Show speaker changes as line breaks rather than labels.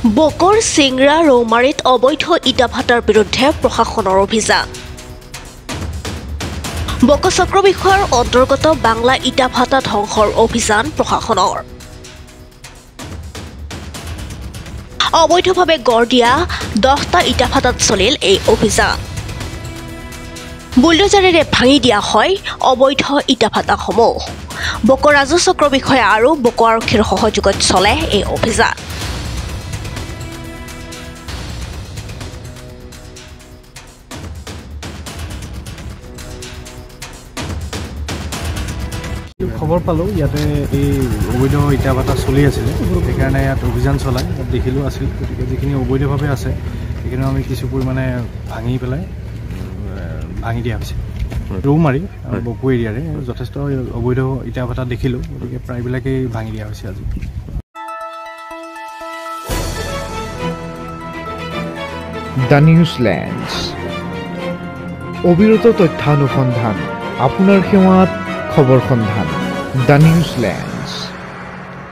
Bakr চিংৰা ৰৌমাৰীত অবৈধ ইটা ভাটাৰ বিৰুদ্ধে প্ৰশাসনৰ অভিযান। বক চক্ৰ বিষয়ৰ অন্তৰ্গত বাংলা ইটা ভাটা ধ্বংসৰ অভিযান প্ৰশাসনৰ। অবৈধভাৱে গঢ় দিয়া 10টা ইটা ভাটাত চলিল এই অভিযান। বুলডোজাৰেৰে ভাঙি দিয়া হয় অবৈধ ইটা ভাটাসমূহ। বক ৰাজহ চক্ৰ বিষয়া আৰু বক আৰক্ষীৰ সহযোগত চলে এই অভিযান।
খবৰ পালোঁ ইয়াতে এই অবৈধ ইটা ভাটা চলি আছিলে, সেইকাৰণে ইয়াত অভিযান চলাই ইয়াত দেখিলোঁ আছিল। গতিকে যিখিনি অবৈধভাৱে আছে সেইখিনিও আমি কিছু পৰিমাণে ভাঙি দিয়া হৈছে। ৰৌমাৰী আৰু বকো এৰিয়াৰে যথেষ্ট অবৈধ ইটা ভাটা দেখিলোঁ, গতিকে প্ৰায়বিলাকেই ভাঙি দিয়া হৈছে আজি।
দ্য নিউজলেণ্ডছ অবিৰত তথ্যানুসন্ধান আপোনাৰ সেৱাত খবৰ সন্ধান। দ্য নিউজলেণ্ড।